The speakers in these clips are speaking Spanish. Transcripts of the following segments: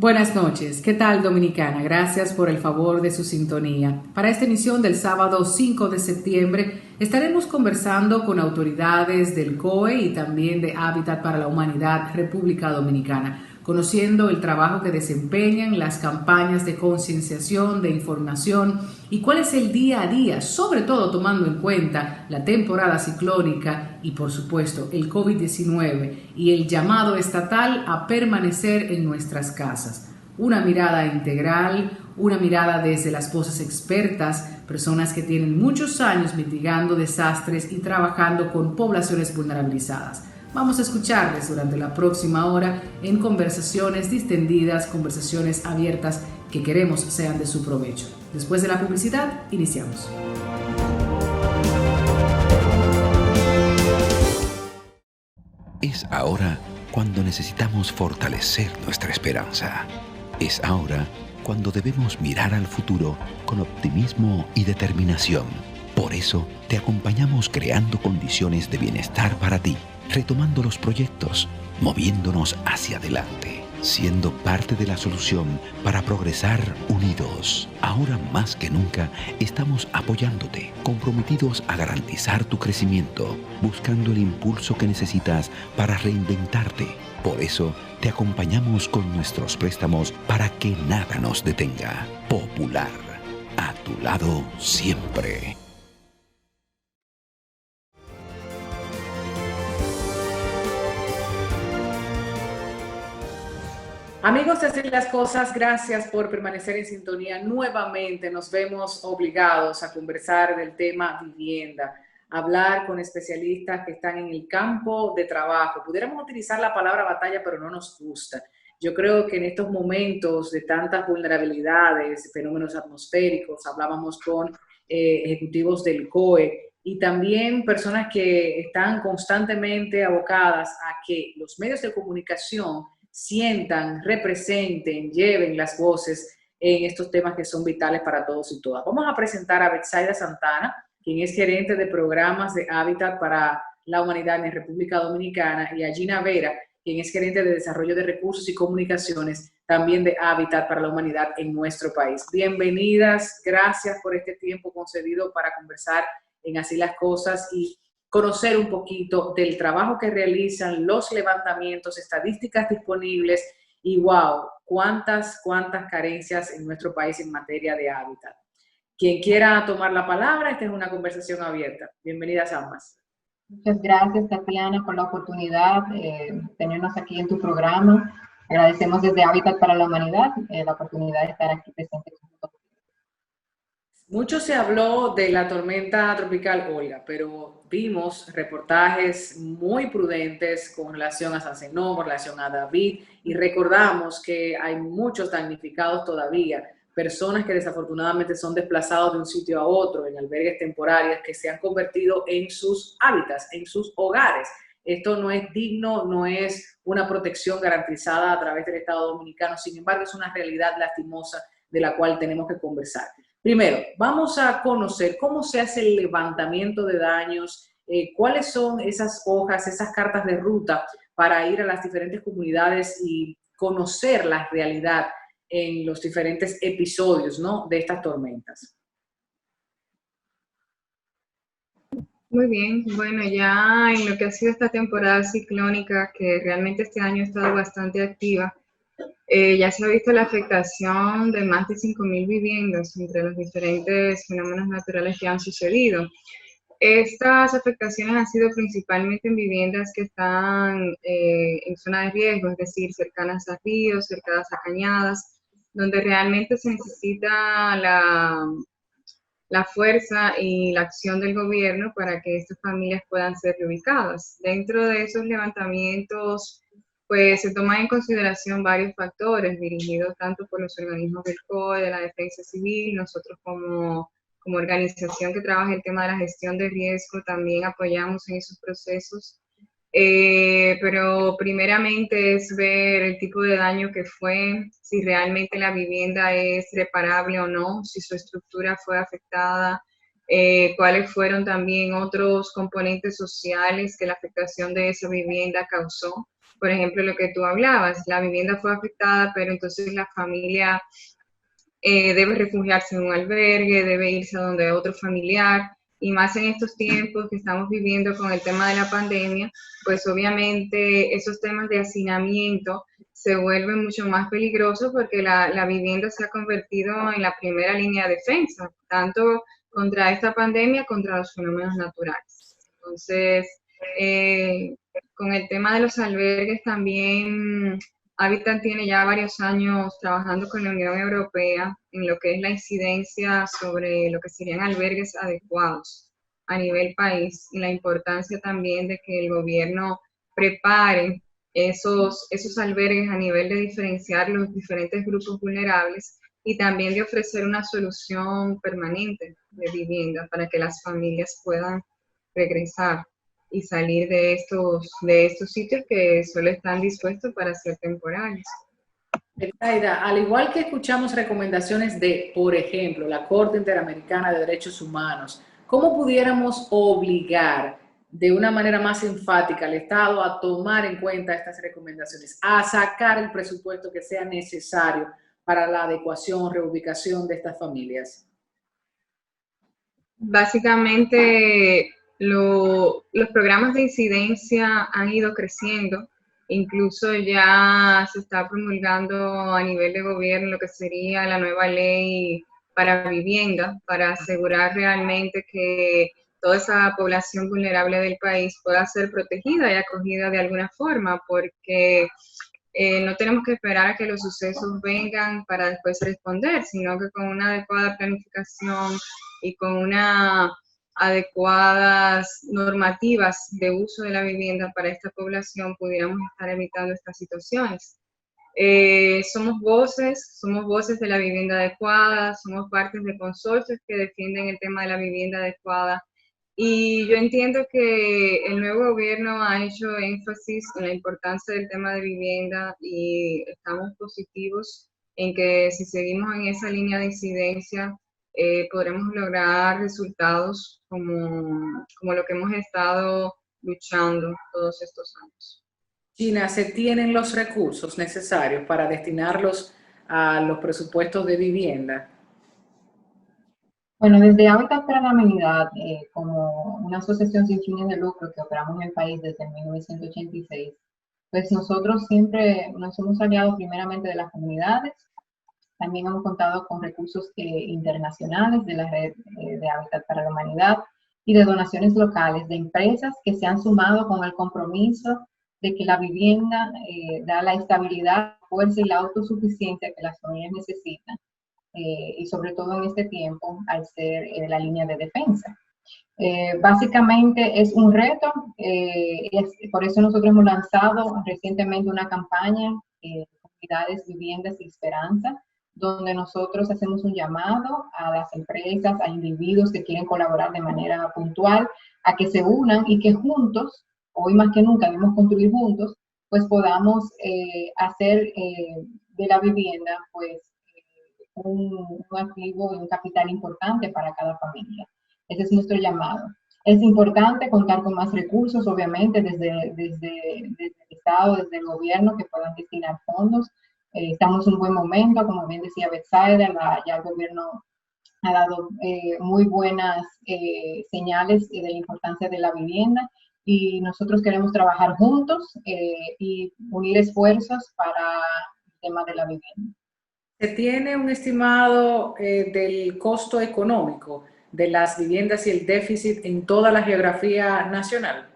Buenas noches, ¿qué tal Dominicana? Gracias por el favor de su sintonía. Para esta emisión del sábado 5 de septiembre estaremos conversando con autoridades del COE y también de Hábitat para la Humanidad República Dominicana, conociendo el trabajo que desempeñan, las campañas de concienciación, de información y cuál es el día a día, sobre todo tomando en cuenta la temporada ciclónica y por supuesto el COVID-19 y el llamado estatal a permanecer en nuestras casas. Una mirada integral, una mirada desde las voces expertas, personas que tienen muchos años mitigando desastres y trabajando con poblaciones vulnerabilizadas. Vamos a escucharles durante la próxima hora en conversaciones distendidas, conversaciones abiertas que queremos sean de su provecho. Después de la publicidad, iniciamos. Es ahora cuando necesitamos fortalecer nuestra esperanza. Es ahora cuando debemos mirar al futuro con optimismo y determinación. Por eso te acompañamos creando condiciones de bienestar para ti, retomando los proyectos, moviéndonos hacia adelante, siendo parte de la solución para progresar unidos. Ahora más que nunca estamos apoyándote, comprometidos a garantizar tu crecimiento, buscando el impulso que necesitas para reinventarte. Por eso te acompañamos con nuestros préstamos para que nada nos detenga. Popular, a tu lado siempre. Amigos de Así las Cosas, gracias por permanecer en sintonía. Nuevamente nos vemos obligados a conversar del tema vivienda, hablar con especialistas que están en el campo de trabajo. Pudiéramos utilizar la palabra batalla, pero no nos gusta. Yo creo que en estos momentos de tantas vulnerabilidades, fenómenos atmosféricos, hablábamos con ejecutivos del COE y también personas que están constantemente abocadas a que los medios de comunicación sientan, representen, lleven las voces en estos temas que son vitales para todos y todas. Vamos a presentar a Betsaida Santana, quien es gerente de programas de Hábitat para la Humanidad en República Dominicana, y a Gina Vera, quien es gerente de Desarrollo de Recursos y Comunicaciones, también de Hábitat para la Humanidad en nuestro país. Bienvenidas, gracias por este tiempo concedido para conversar en Así las Cosas y conocer un poquito del trabajo que realizan, los levantamientos, estadísticas disponibles y wow, cuántas carencias en nuestro país en materia de hábitat. Quien quiera tomar la palabra, esta es una conversación abierta. Bienvenidas ambas. Muchas gracias, Tatiana, por la oportunidad de tenernos aquí en tu programa. Agradecemos desde Hábitat para la Humanidad la oportunidad de estar aquí presentes. Mucho se habló de la tormenta tropical Olga, pero vimos reportajes muy prudentes con relación a San Zenón, con relación a David, y recordamos que hay muchos damnificados todavía, personas que desafortunadamente son desplazados de un sitio a otro en albergues temporarios que se han convertido en sus hábitats, en sus hogares. Esto no es digno, no es una protección garantizada a través del Estado Dominicano, sin embargo es una realidad lastimosa de la cual tenemos que conversar. Primero, vamos a conocer cómo se hace el levantamiento de daños, cuáles son esas hojas, esas cartas de ruta para ir a las diferentes comunidades y conocer la realidad en los diferentes episodios, ¿no?, de estas tormentas. Muy bien, bueno, ya en lo que ha sido esta temporada ciclónica, que realmente este año ha estado bastante activa, ya se ha visto la afectación de más de 5.000 viviendas entre los diferentes fenómenos naturales que han sucedido. Estas afectaciones han sido principalmente en viviendas que están en zona de riesgo, es decir, cercanas a ríos, cercanas a cañadas, donde realmente se necesita la fuerza y la acción del gobierno para que estas familias puedan ser reubicadas. Dentro de esos levantamientos, pues se toman en consideración varios factores dirigidos tanto por los organismos del COE, de la Defensa Civil, nosotros como organización que trabaja el tema de la gestión de riesgo, también apoyamos en esos procesos. Pero primeramente es ver el tipo de daño que fue, si realmente la vivienda es reparable o no, si su estructura fue afectada, cuáles fueron también otros componentes sociales que la afectación de esa vivienda causó. Por ejemplo, lo que tú hablabas, la vivienda fue afectada, pero entonces la familia debe refugiarse en un albergue, debe irse a donde otro familiar, y más en estos tiempos que estamos viviendo con el tema de la pandemia, pues obviamente esos temas de hacinamiento se vuelven mucho más peligrosos porque la vivienda se ha convertido en la primera línea de defensa, tanto contra esta pandemia, contra los fenómenos naturales. Entonces, con el tema de los albergues también, Habitat tiene ya varios años trabajando con la Unión Europea en lo que es la incidencia sobre lo que serían albergues adecuados a nivel país y la importancia también de que el gobierno prepare esos albergues a nivel de diferenciar los diferentes grupos vulnerables y también de ofrecer una solución permanente de vivienda para que las familias puedan regresar y salir de estos sitios que solo están dispuestos para ser temporales. Betsaida, al igual que escuchamos recomendaciones de, por ejemplo, la Corte Interamericana de Derechos Humanos, ¿cómo pudiéramos obligar de una manera más enfática al Estado a tomar en cuenta estas recomendaciones, a sacar el presupuesto que sea necesario para la adecuación, reubicación de estas familias? Básicamente, los programas de incidencia han ido creciendo, incluso ya se está promulgando a nivel de gobierno lo que sería la nueva ley para vivienda, para asegurar realmente que toda esa población vulnerable del país pueda ser protegida y acogida de alguna forma, porque no tenemos que esperar a que los sucesos vengan para después responder, sino que con una adecuada planificación y con una adecuadas normativas de uso de la vivienda para esta población pudiéramos estar evitando estas situaciones. Somos voces de la vivienda adecuada, somos partes de consorcios que defienden el tema de la vivienda adecuada, y yo entiendo que el nuevo gobierno ha hecho énfasis en la importancia del tema de vivienda y estamos positivos en que si seguimos en esa línea de incidencia podremos lograr resultados como lo que hemos estado luchando todos estos años. Gina, ¿se tienen los recursos necesarios para destinarlos a los presupuestos de vivienda? Bueno, desde Hábitat para la Humanidad, como una asociación sin fines de lucro que operamos en el país desde 1986, pues nosotros siempre nos hemos aliado primeramente de las comunidades. También hemos contado con recursos internacionales de la red de Hábitat para la Humanidad y de donaciones locales de empresas que se han sumado con el compromiso de que la vivienda da la estabilidad, fuerza y la autosuficiencia que las familias necesitan. Y sobre todo en este tiempo, al ser la línea de defensa. Básicamente es un reto, por eso nosotros hemos lanzado recientemente una campaña, Comunidades, Viviendas y Esperanza, donde nosotros hacemos un llamado a las empresas, a individuos que quieren colaborar de manera puntual, a que se unan y que juntos, hoy más que nunca debemos construir juntos, pues podamos hacer de la vivienda, pues, un activo y un capital importante para cada familia. Ese es nuestro llamado. Es importante contar con más recursos, obviamente, desde el Estado, desde el gobierno, que puedan destinar fondos. Estamos en un buen momento, como bien decía Betsaida, ya el gobierno ha dado muy buenas señales de la importancia de la vivienda, y nosotros queremos trabajar juntos y unir esfuerzos para el tema de la vivienda. ¿Se tiene un estimado del costo económico de las viviendas y el déficit en toda la geografía nacional?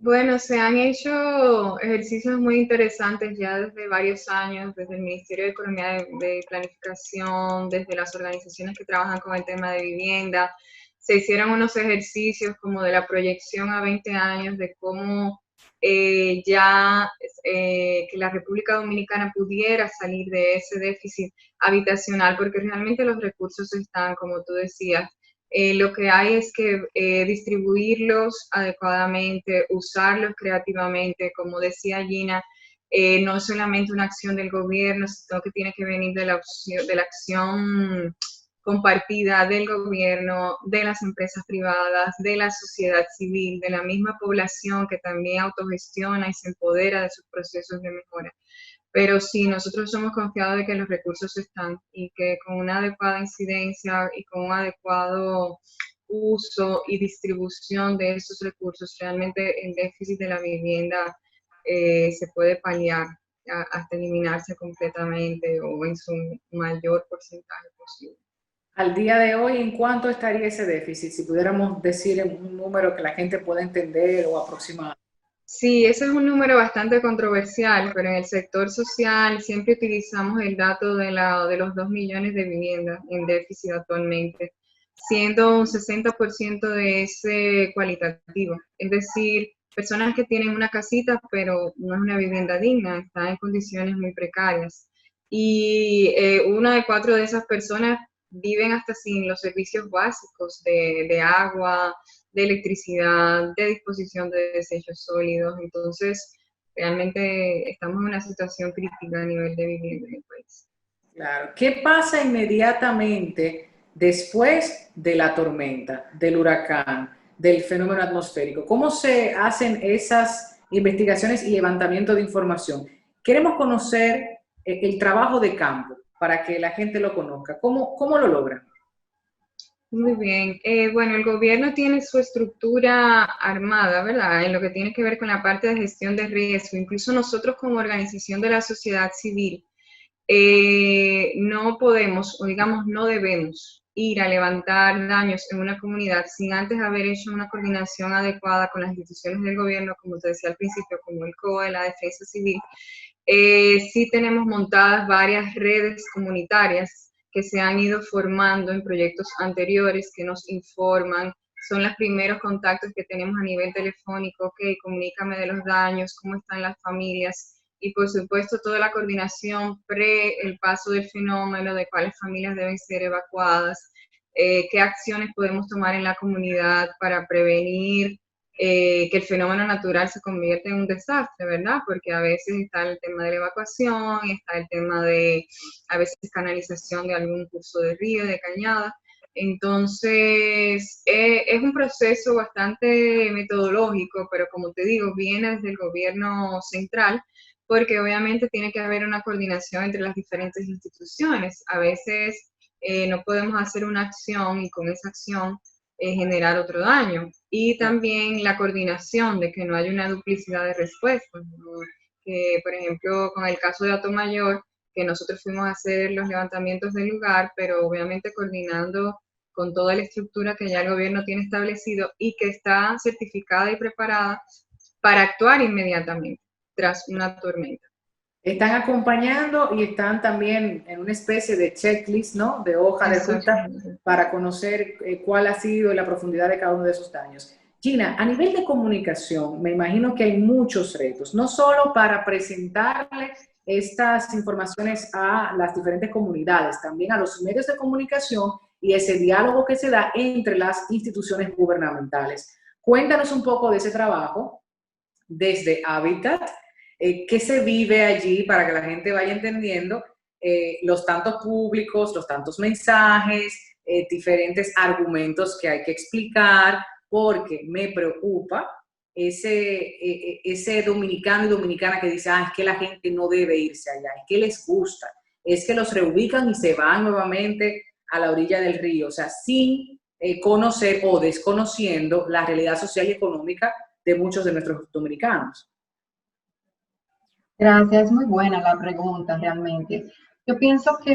Bueno, se han hecho ejercicios muy interesantes ya desde varios años, desde el Ministerio de Economía de Planificación, desde las organizaciones que trabajan con el tema de vivienda. Se hicieron unos ejercicios como de la proyección a 20 años de cómo que la República Dominicana pudiera salir de ese déficit habitacional, porque realmente los recursos están, como tú decías, lo que hay es que distribuirlos adecuadamente, usarlos creativamente, como decía Gina, no es solamente una acción del gobierno, sino que tiene que venir de la acción compartida del gobierno, de las empresas privadas, de la sociedad civil, de la misma población que también autogestiona y se empodera de sus procesos de mejora. Pero sí, nosotros somos confiados de que los recursos están y que con una adecuada incidencia y con un adecuado uso y distribución de esos recursos, realmente el déficit de la vivienda se puede paliar hasta eliminarse completamente o en su mayor porcentaje posible. Al día de hoy, ¿en cuánto estaría ese déficit? Si pudiéramos decir en un número que la gente pueda entender o aproximar. Sí, ese es un número bastante controversial, pero en el sector social siempre utilizamos el dato de los 2 millones de viviendas en déficit actualmente, siendo un 60% de ese cualitativo, es decir, personas que tienen una casita, pero no es una vivienda digna, están en condiciones muy precarias. Y una de 4 de esas personas viven hasta sin los servicios básicos de agua, de electricidad, de disposición de desechos sólidos. Entonces, realmente estamos en una situación crítica a nivel de vivienda en el país. Claro. ¿Qué pasa inmediatamente después de la tormenta, del huracán, del fenómeno atmosférico? ¿Cómo se hacen esas investigaciones y levantamiento de información? Queremos conocer el trabajo de campo para que la gente lo conozca. ¿Cómo lo logran? Muy bien. Bueno, el gobierno tiene su estructura armada, ¿verdad? En lo que tiene que ver con la parte de gestión de riesgo. Incluso nosotros como organización de la sociedad civil no podemos, o digamos, no debemos ir a levantar daños en una comunidad sin antes haber hecho una coordinación adecuada con las instituciones del gobierno, como te decía al principio, como el COE, la Defensa Civil. Sí tenemos montadas varias redes comunitarias que se han ido formando en proyectos anteriores que nos informan, son los primeros contactos que tenemos a nivel telefónico, ok, comunícame de los daños, cómo están las familias, y por supuesto toda la coordinación pre el paso del fenómeno, de cuáles familias deben ser evacuadas, qué acciones podemos tomar en la comunidad para prevenir que el fenómeno natural se convierte en un desastre, ¿verdad? Porque a veces está el tema de la evacuación, está el tema de, a veces, canalización de algún curso de río, de cañada. Entonces, es un proceso bastante metodológico, pero como te digo, viene desde el gobierno central, porque obviamente tiene que haber una coordinación entre las diferentes instituciones. A veces no podemos hacer una acción y con esa acción generar otro daño. Y también la coordinación de que no haya una duplicidad de respuestas, ¿no? Que, por ejemplo, con el caso de Atomayor, que nosotros fuimos a hacer los levantamientos del lugar, pero obviamente coordinando con toda la estructura que ya el gobierno tiene establecido y que está certificada y preparada para actuar inmediatamente tras una tormenta. Están acompañando y están también en una especie de checklist, ¿no? De hoja de ruta para conocer cuál ha sido la profundidad de cada uno de esos daños. Gina, a nivel de comunicación, me imagino que hay muchos retos, no solo para presentarle estas informaciones a las diferentes comunidades, también a los medios de comunicación y ese diálogo que se da entre las instituciones gubernamentales. Cuéntanos un poco de ese trabajo desde Habitat. ¿Qué se vive allí para que la gente vaya entendiendo los tantos públicos, los tantos mensajes, diferentes argumentos que hay que explicar? Porque me preocupa ese dominicano y dominicana que dice, es que la gente no debe irse allá, es que les gusta, es que los reubican y se van nuevamente a la orilla del río, o sea, sin conocer o desconociendo la realidad social y económica de muchos de nuestros dominicanos. Gracias, muy buena la pregunta realmente. Yo pienso que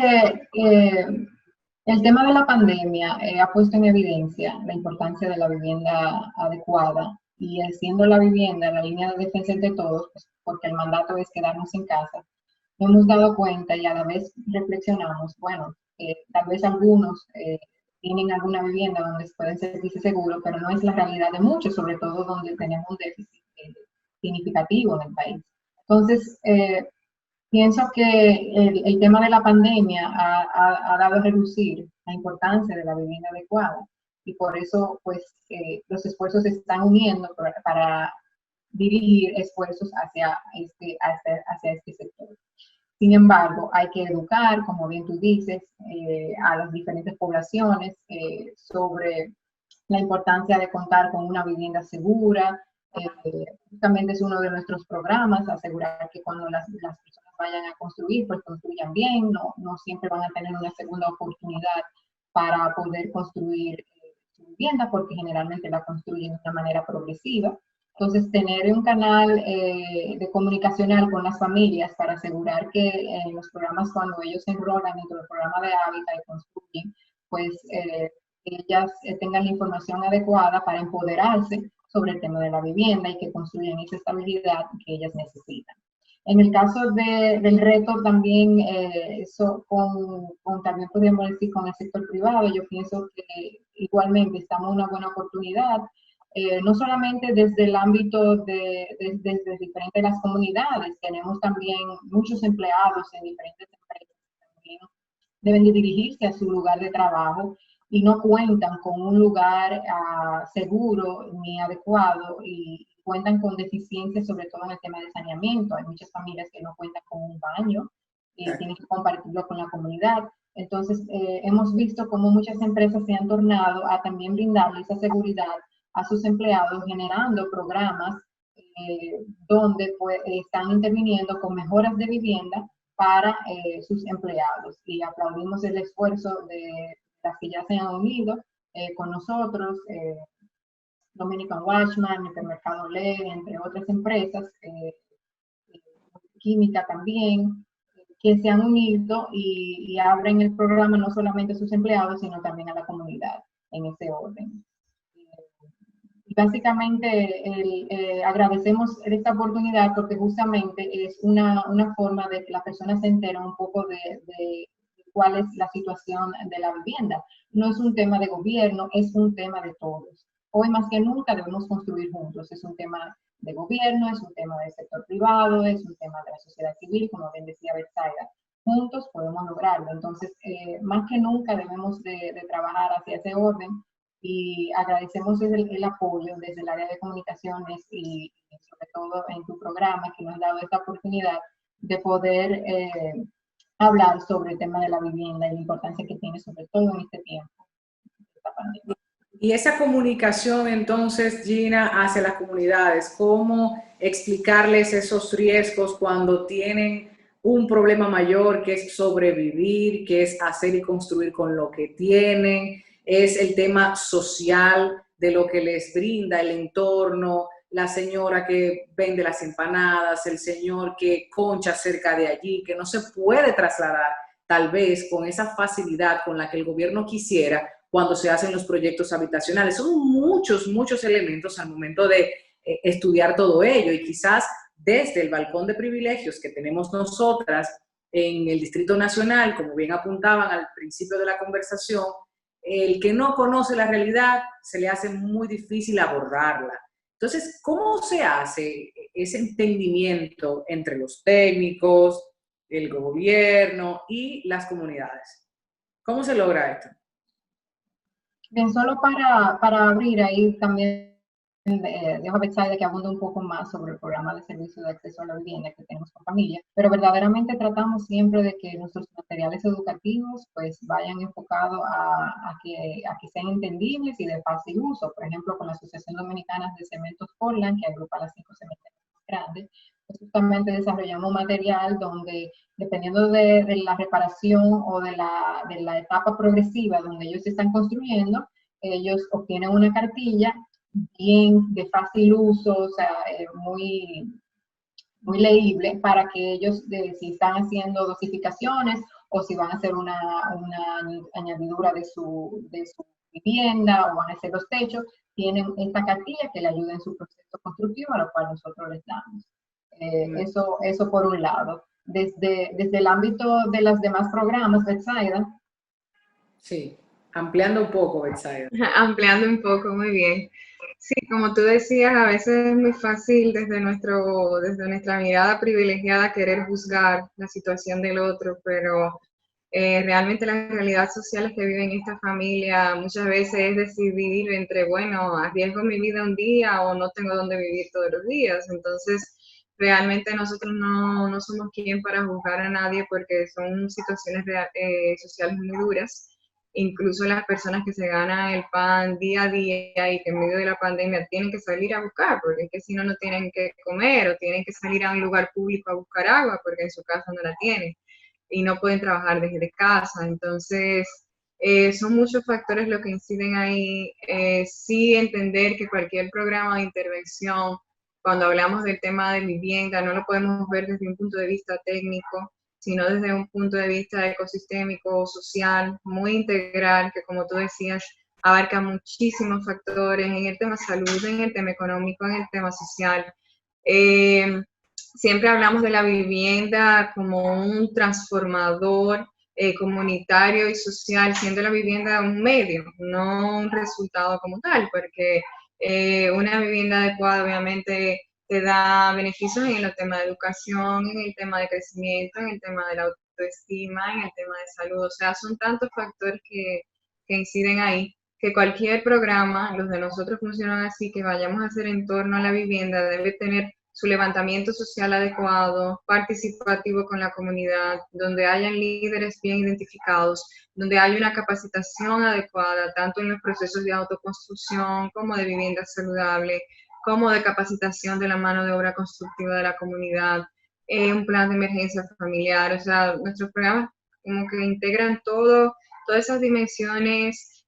el tema de la pandemia ha puesto en evidencia la importancia de la vivienda adecuada y siendo la vivienda la línea de defensa entre todos, pues, porque el mandato es quedarnos en casa, nos hemos dado cuenta y a la vez reflexionamos, bueno, tal vez algunos tienen alguna vivienda donde pueden sentirse seguros, pero no es la realidad de muchos, sobre todo donde tenemos un déficit significativo en el país. Entonces, pienso que el tema de la pandemia ha dado a reducir la importancia de la vivienda adecuada y por eso pues los esfuerzos se están uniendo para dirigir esfuerzos hacia este sector. Sin embargo, hay que educar, como bien tú dices, a las diferentes poblaciones sobre la importancia de contar con una vivienda segura. Justamente es uno de nuestros programas, asegurar que cuando las personas vayan a construir, pues construyan bien, no siempre van a tener una segunda oportunidad para poder construir su vivienda, porque generalmente la construyen de una manera progresiva. Entonces, tener un canal de comunicacional con las familias para asegurar que en los programas, cuando ellos se enrolan dentro del programa de hábitat y construyen, pues ellas tengan la información adecuada para empoderarse sobre el tema de la vivienda y que construyan esa estabilidad que ellas necesitan. En el caso del reto también, también podemos decir con el sector privado, yo pienso que igualmente estamos en una buena oportunidad, no solamente desde el ámbito desde diferentes las comunidades, tenemos también muchos empleados en diferentes empresas que también deben de dirigirse a su lugar de trabajo y no cuentan con un lugar seguro ni adecuado y cuentan con deficiencias, sobre todo en el tema de saneamiento. Hay muchas familias que no cuentan con un baño y tienen que compartirlo con la comunidad. Entonces, hemos visto cómo muchas empresas se han tornado a también brindarle esa seguridad a sus empleados, generando programas donde pues, están interviniendo con mejoras de vivienda para sus empleados. Y aplaudimos el esfuerzo de las que ya se han unido con nosotros, Dominican Watchman, Mercado Le, entre otras empresas, Química también, que se han unido y abren el programa no solamente a sus empleados, sino también a la comunidad en ese orden. Y básicamente agradecemos esta oportunidad porque justamente es una forma de que las personas se enteren un poco de cuál es la situación de la vivienda. No es un tema de gobierno, es un tema de todos. Hoy más que nunca debemos construir juntos. Es un tema de gobierno, es un tema del sector privado, es un tema de la sociedad civil, como bien decía Betsaida. Juntos podemos lograrlo. Entonces, más que nunca debemos de trabajar hacia ese orden y agradecemos el apoyo desde el área de comunicaciones y sobre todo en tu programa que nos ha dado esta oportunidad de poder hablar sobre el tema de la vivienda y la importancia que tiene sobre todo en este tiempo, esta pandemia. Y esa comunicación entonces, Gina, hacia las comunidades, ¿cómo explicarles esos riesgos cuando tienen un problema mayor que es sobrevivir, que es hacer y construir con lo que tienen? Es el tema social de lo que les brinda el entorno, la señora que vende las empanadas, el señor que concha cerca de allí, que no se puede trasladar tal vez con esa facilidad con la que el gobierno quisiera cuando se hacen los proyectos habitacionales. Son muchos elementos al momento de estudiar todo ello y quizás desde el balcón de privilegios que tenemos nosotras en el Distrito Nacional, como bien apuntaban al principio de la conversación, el que no conoce la realidad se le hace muy difícil abordarla. Entonces, ¿cómo se hace ese entendimiento entre los técnicos, el gobierno y las comunidades? ¿Cómo se logra esto? Bien, solo para abrir ahí también, dejo a Betsaida que abunde un poco más sobre el programa de servicio de acceso a la vivienda que tenemos con familia, pero verdaderamente tratamos siempre de que nuestros materiales educativos pues vayan enfocados a que sean entendibles y de fácil uso. Por ejemplo, con la Asociación Dominicana de Cementos Portland, que agrupa las 5 cementeras más grandes, pues justamente desarrollamos material donde, dependiendo de la reparación o de la etapa progresiva donde ellos están construyendo, ellos obtienen una cartilla bien de fácil uso, o sea, muy leíble para que ellos, si están haciendo dosificaciones o si van a hacer una añadidura de su vivienda o van a hacer los techos, tienen esta cartilla que le ayuda en su proceso constructivo, a lo cual nosotros les damos. Eso por un lado. Desde el ámbito de los demás programas, Betsaida. Sí, ampliando un poco, Betsaida. Ampliando un poco, muy bien. Sí, como tú decías, a veces es muy fácil desde nuestra mirada privilegiada querer juzgar la situación del otro, pero realmente la realidad social que viven esta familia muchas veces es decidir entre, bueno, arriesgo mi vida un día o no tengo dónde vivir todos los días. Entonces, realmente nosotros no somos quien para juzgar a nadie porque son situaciones sociales muy duras. Incluso las personas que se ganan el pan día a día y que en medio de la pandemia tienen que salir a buscar, porque es que si no, no tienen que comer o tienen que salir a un lugar público a buscar agua porque en su casa no la tienen y no pueden trabajar desde casa. Entonces, son muchos factores los que inciden ahí. Sí entender que cualquier programa de intervención, cuando hablamos del tema de vivienda, no lo podemos ver desde un punto de vista técnico, sino desde un punto de vista ecosistémico, social, muy integral, que como tú decías, abarca muchísimos factores en el tema salud, en el tema económico, en el tema social. Siempre hablamos de la vivienda como un transformador comunitario y social, siendo la vivienda un medio, no un resultado como tal, porque una vivienda adecuada obviamente te da beneficios en el tema de educación, en el tema de crecimiento, en el tema de la autoestima, en el tema de salud. O sea, son tantos factores que inciden ahí, que cualquier programa, los de nosotros funcionan así, que vayamos a hacer en torno a la vivienda, debe tener su levantamiento social adecuado, participativo con la comunidad, donde hayan líderes bien identificados, donde haya una capacitación adecuada, tanto en los procesos de autoconstrucción como de vivienda saludable, como de capacitación de la mano de obra constructiva de la comunidad, un plan de emergencia familiar. O sea, nuestros programas como que integran todas esas dimensiones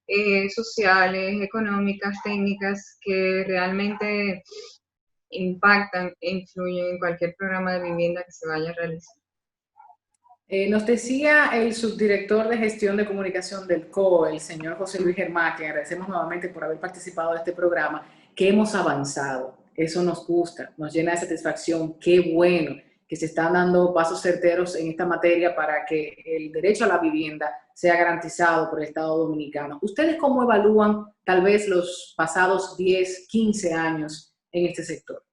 sociales, económicas, técnicas, que realmente impactan e influyen en cualquier programa de vivienda que se vaya a realizar. Nos decía el subdirector de gestión de comunicación del COE, el señor José Luis Germán, que agradecemos nuevamente por haber participado de este programa, que hemos avanzado. Eso nos gusta, nos llena de satisfacción. Qué bueno que se están dando pasos certeros en esta materia para que el derecho a la vivienda sea garantizado por el Estado Dominicano. ¿Ustedes cómo evalúan tal vez los pasados 10, 15 años en este sector?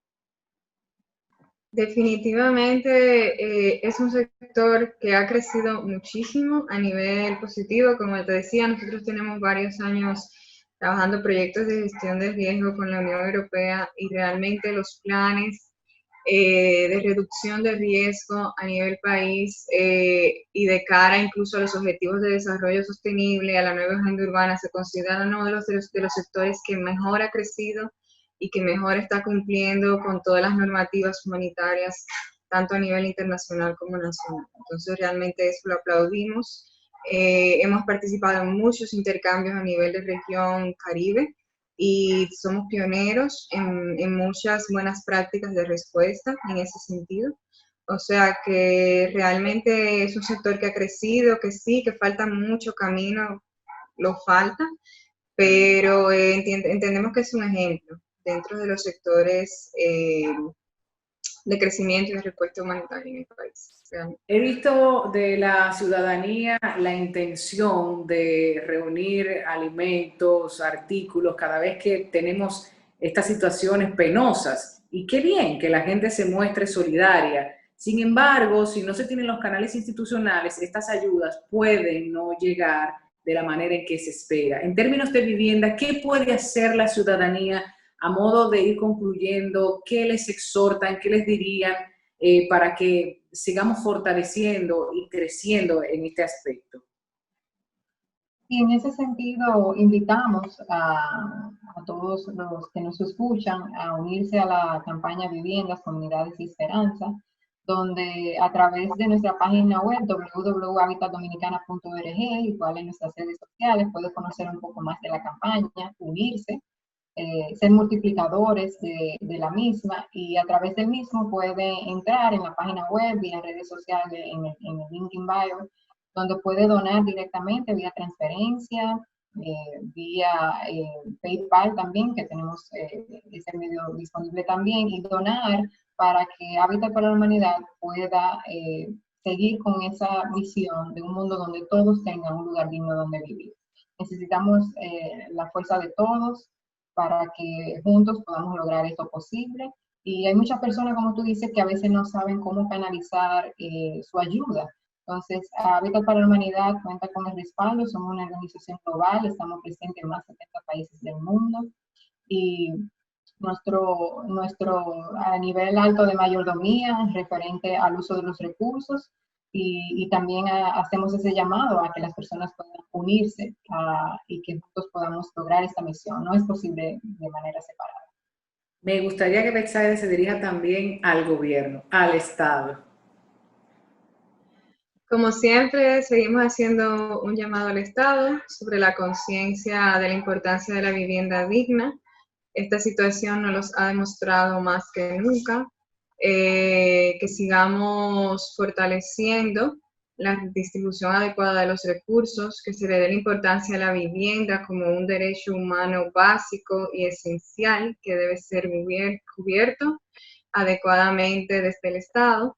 Definitivamente es un sector que ha crecido muchísimo a nivel positivo. Como te decía, nosotros tenemos varios años trabajando proyectos de gestión de riesgo con la Unión Europea y realmente los planes de reducción de riesgo a nivel país y de cara incluso a los objetivos de desarrollo sostenible, a la nueva agenda urbana, se consideran uno de los sectores que mejor ha crecido y que mejor está cumpliendo con todas las normativas humanitarias, tanto a nivel internacional como nacional. Entonces, realmente eso lo aplaudimos. Hemos participado en muchos intercambios a nivel de región Caribe y somos pioneros en muchas buenas prácticas de respuesta en ese sentido. O sea que realmente es un sector que ha crecido, que sí, que falta mucho camino, lo falta, pero entendemos que es un ejemplo dentro de los sectores de crecimiento y de respuesta humanitaria en el país. He visto de la ciudadanía la intención de reunir alimentos, artículos, cada vez que tenemos estas situaciones penosas. Y qué bien que la gente se muestre solidaria. Sin embargo, si no se tienen los canales institucionales, estas ayudas pueden no llegar de la manera en que se espera. En términos de vivienda, ¿qué puede hacer la ciudadanía a modo de ir concluyendo? ¿Qué les exhortan? ¿Qué les dirían para que sigamos fortaleciendo y creciendo en este aspecto? Y en ese sentido, invitamos a todos los que nos escuchan a unirse a la campaña Viviendas, Comunidades y Esperanza, donde a través de nuestra página web www.habitatdominicana.org, igual en nuestras redes sociales, puede conocer un poco más de la campaña, unirse, ser multiplicadores de la misma, y a través del mismo puede entrar en la página web y en las redes sociales, en el link in bio, donde puede donar directamente vía transferencia, vía PayPal también, que tenemos ese medio disponible también, y donar para que Hábitat para la Humanidad pueda seguir con esa misión de un mundo donde todos tengan un lugar digno donde vivir. Necesitamos la fuerza de todos para que juntos podamos lograr esto posible. Y hay muchas personas, como tú dices, que a veces no saben cómo canalizar su ayuda. Entonces, Hábitat para la Humanidad cuenta con el respaldo, somos una organización global, estamos presentes en más de 70 países del mundo y nuestro a nivel alto de mayordomía referente al uso de los recursos y también hacemos ese llamado a que las personas puedan unirse y que juntos podamos lograr esta misión. No es posible de manera separada. Me gustaría que Betsaida se dirija también al gobierno, al Estado. Como siempre, seguimos haciendo un llamado al Estado sobre la conciencia de la importancia de la vivienda digna. Esta situación nos los ha demostrado más que nunca, que sigamos fortaleciendo la distribución adecuada de los recursos, que se le dé la importancia a la vivienda como un derecho humano básico y esencial que debe ser cubierto adecuadamente desde el Estado,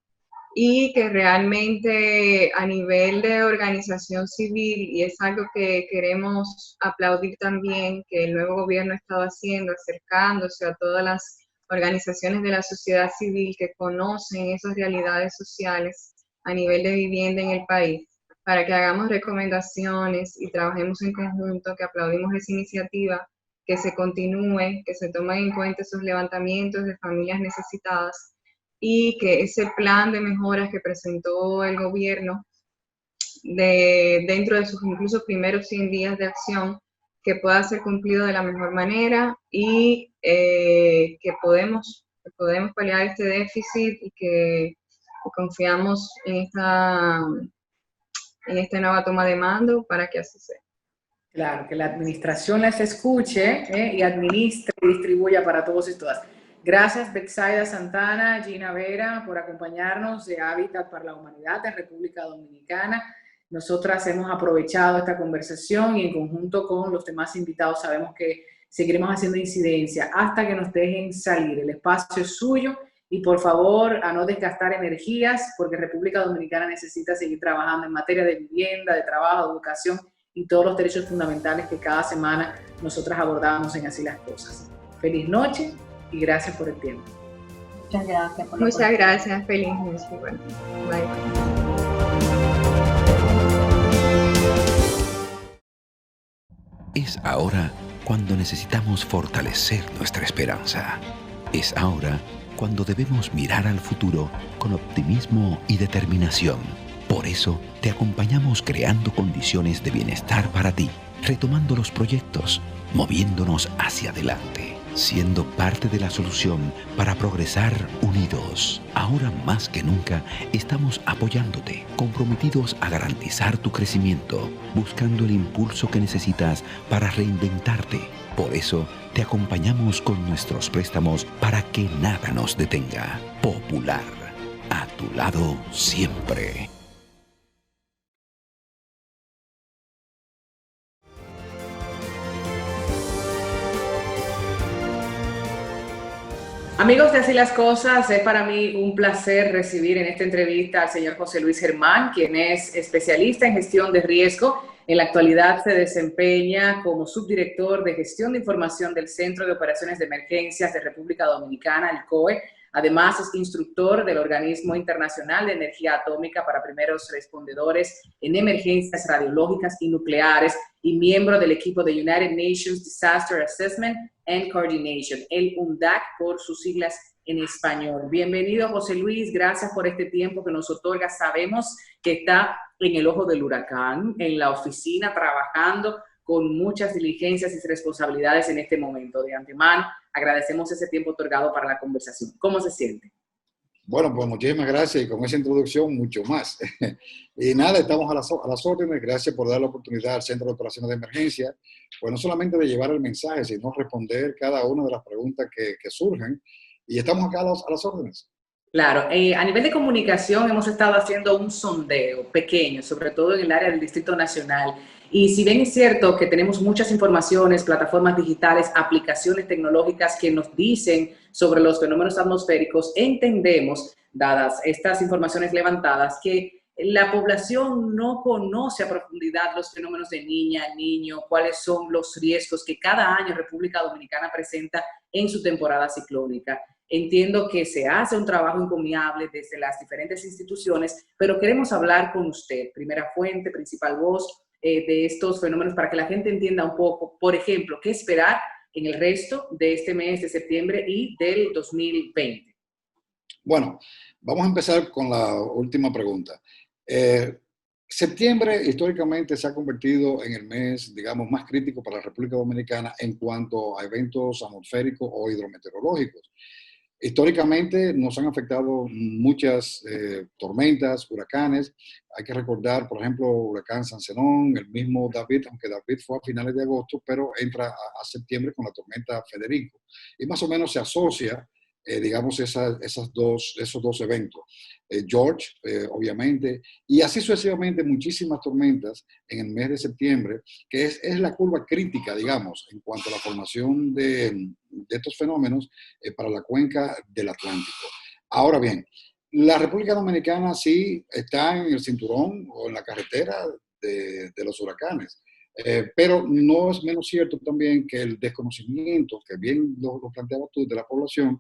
y que realmente a nivel de organización civil, y es algo que queremos aplaudir también, que el nuevo gobierno ha estado haciendo, acercándose a todas las organizaciones de la sociedad civil que conocen esas realidades sociales a nivel de vivienda en el país, para que hagamos recomendaciones y trabajemos en conjunto, que aplaudimos esa iniciativa, que se continúe, que se tomen en cuenta esos levantamientos de familias necesitadas, y que ese plan de mejoras que presentó el gobierno dentro de sus incluso primeros 100 días de acción, que pueda ser cumplido de la mejor manera y que podemos paliar este déficit y que confiamos en esta nueva toma de mando para que así sea. Claro, que la administración las escuche y administre y distribuya para todos y todas. Gracias, Betsaida Santana, Gina Vera, por acompañarnos de Hábitat para la Humanidad de República Dominicana. Nosotras hemos aprovechado esta conversación y en conjunto con los demás invitados sabemos que seguiremos haciendo incidencia hasta que nos dejen salir. El espacio es suyo y por favor a no desgastar energías porque República Dominicana necesita seguir trabajando en materia de vivienda, de trabajo, de educación y todos los derechos fundamentales que cada semana nosotras abordamos en Así las Cosas. Feliz noche y gracias por el tiempo. Muchas gracias. Muchas gracias. Feliz noche. Bueno, bye. Es ahora cuando necesitamos fortalecer nuestra esperanza. Es ahora cuando debemos mirar al futuro con optimismo y determinación. Por eso te acompañamos creando condiciones de bienestar para ti, retomando los proyectos, moviéndonos hacia adelante, siendo parte de la solución para progresar unidos. Ahora más que nunca estamos apoyándote, comprometidos a garantizar tu crecimiento, buscando el impulso que necesitas para reinventarte. Por eso te acompañamos con nuestros préstamos para que nada nos detenga. Popular, a tu lado siempre. Amigos de Así las Cosas, es para mí un placer recibir en esta entrevista al señor José Luis Germán, quien es especialista en gestión de riesgo. En la actualidad se desempeña como subdirector de gestión de información del Centro de Operaciones de Emergencias de República Dominicana, el COE. Además, es instructor del Organismo Internacional de Energía Atómica para Primeros Respondedores en Emergencias Radiológicas y Nucleares y miembro del equipo de United Nations Disaster Assessment and Coordination, el UNDAC por sus siglas en español. Bienvenido, José Luis, gracias por este tiempo que nos otorga. Sabemos que está en el ojo del huracán, en la oficina, trabajando con muchas diligencias y responsabilidades en este momento. De antemano, agradecemos ese tiempo otorgado para la conversación. ¿Cómo se siente? Bueno, pues muchísimas gracias y con esa introducción mucho más. Y nada, estamos a las órdenes. Gracias por dar la oportunidad al Centro de Operaciones de Emergencia, pues no solamente de llevar el mensaje, sino responder cada una de las preguntas que surgen. Y estamos acá a las órdenes. Claro, a nivel de comunicación hemos estado haciendo un sondeo pequeño, sobre todo en el área del Distrito Nacional. Y si bien es cierto que tenemos muchas informaciones, plataformas digitales, aplicaciones tecnológicas que nos dicen sobre los fenómenos atmosféricos, entendemos, dadas estas informaciones levantadas, que la población no conoce a profundidad los fenómenos de niña, niño, cuáles son los riesgos que cada año República Dominicana presenta en su temporada ciclónica. Entiendo que se hace un trabajo encomiable desde las diferentes instituciones, pero queremos hablar con usted, primera fuente, principal voz de estos fenómenos, para que la gente entienda un poco, por ejemplo, qué esperar en el resto de este mes de septiembre y del 2020? Bueno, vamos a empezar con la última pregunta. Septiembre históricamente se ha convertido en el mes, digamos, más crítico para la República Dominicana en cuanto a eventos atmosféricos o hidrometeorológicos. Históricamente nos han afectado muchas tormentas, huracanes. Hay que recordar, por ejemplo, huracán San Zenón, el mismo David, aunque David fue a finales de agosto, pero entra a septiembre con la tormenta Federico. Y más o menos se asocia, digamos, esos dos eventos. George, obviamente, y así sucesivamente muchísimas tormentas en el mes de septiembre, que es la curva crítica, digamos, en cuanto a la formación de estos fenómenos para la cuenca del Atlántico. Ahora bien, la República Dominicana sí está en el cinturón o en la carretera de los huracanes. Pero no es menos cierto también que el desconocimiento, que bien lo planteabas tú, de la población,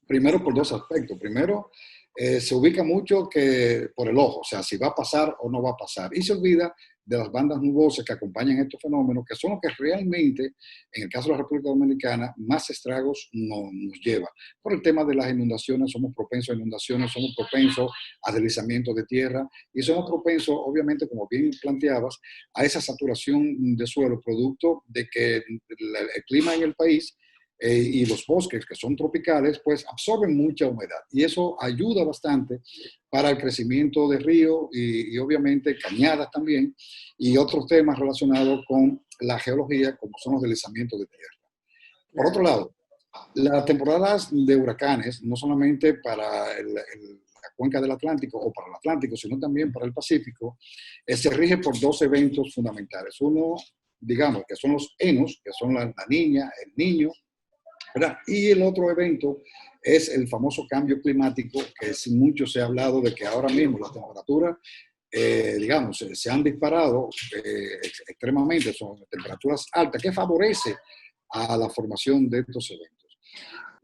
primero por dos aspectos. Primero, se ubica mucho que por el ojo, o sea, si va a pasar o no va a pasar. Y se olvida de las bandas nubosas que acompañan estos fenómenos, que son los que realmente, en el caso de la República Dominicana, más estragos nos lleva. Por el tema de las inundaciones, somos propensos a inundaciones, somos propensos a deslizamientos de tierra y somos propensos, obviamente, como bien planteabas, a esa saturación de suelo, producto de que el clima en el país y los bosques que son tropicales, pues absorben mucha humedad y eso ayuda bastante para el crecimiento de ríos y obviamente cañadas también y otros temas relacionados con la geología como son los deslizamientos de tierra. Por otro lado, las temporadas de huracanes, no solamente para la cuenca del Atlántico o para el Atlántico, sino también para el Pacífico, se rige por dos eventos fundamentales. Uno, digamos, que son los enos, que son la niña, el niño, ¿verdad? Y el otro evento es el famoso cambio climático, que mucho se ha hablado de que ahora mismo las temperaturas, digamos, se han disparado extremadamente, son temperaturas altas, que favorece a la formación de estos eventos.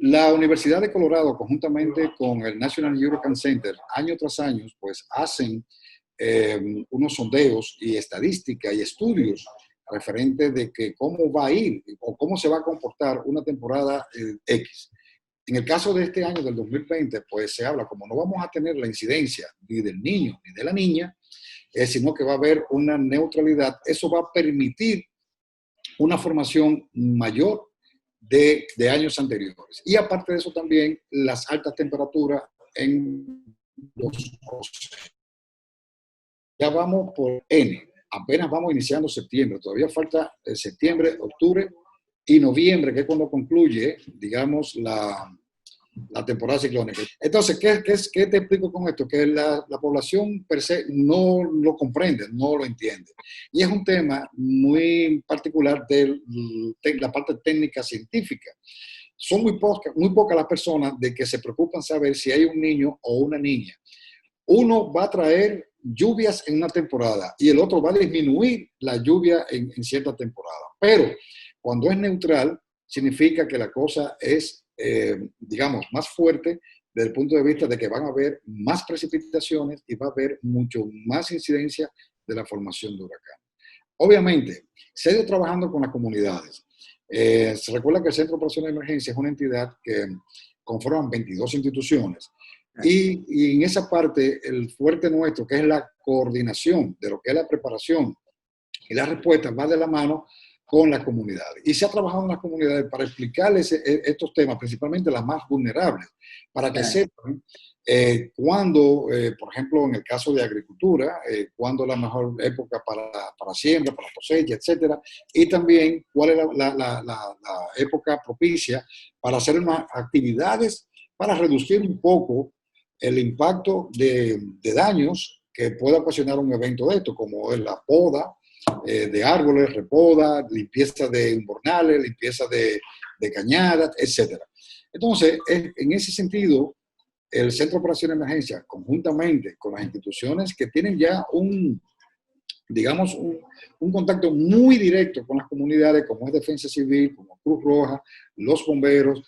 La Universidad de Colorado, conjuntamente con el National Hurricane Center, año tras año, pues hacen unos sondeos y estadísticas y estudios referente de que cómo va a ir o cómo se va a comportar una temporada X. En el caso de este año, del 2020, pues se habla, como no vamos a tener la incidencia ni del niño ni de la niña, sino que va a haber una neutralidad, eso va a permitir una formación mayor de años anteriores. Y aparte de eso también, las altas temperaturas en los océanos. Ya vamos por N. Apenas vamos iniciando septiembre, todavía falta septiembre, octubre y noviembre, que es cuando concluye, digamos, la temporada ciclónica. Entonces, ¿qué te explico con esto? Que la población per se no lo comprende, no lo entiende. Y es un tema muy particular de la parte técnica científica. Son muy pocas las personas de que se preocupan saber si hay un niño o una niña. Uno va a traer lluvias en una temporada y el otro va a disminuir la lluvia en cierta temporada. Pero cuando es neutral, significa que la cosa es, digamos, más fuerte desde el punto de vista de que van a haber más precipitaciones y va a haber mucho más incidencia de la formación de huracanes. Obviamente, se ha ido trabajando con las comunidades. Se recuerda que el Centro de Operaciones de Emergencia es una entidad que conforman 22 instituciones. Y en esa parte, el fuerte nuestro, que es la coordinación de lo que es la preparación y la respuesta, va de la mano con las comunidades. Y se ha trabajado en las comunidades para explicarles estos temas, principalmente las más vulnerables, para que sepan cuándo, por ejemplo, en el caso de agricultura, cuándo es la mejor época para siembra, para cosecha, etcétera, y también cuál es la época propicia para hacer unas actividades para reducir un poco el impacto de daños que pueda ocasionar un evento de esto, como es la poda de árboles, repoda, limpieza de invernales, limpieza de cañadas, etc. Entonces, en ese sentido, el Centro de Operaciones de Emergencia, conjuntamente con las instituciones que tienen ya digamos, un contacto muy directo con las comunidades, como es Defensa Civil, como Cruz Roja, los bomberos,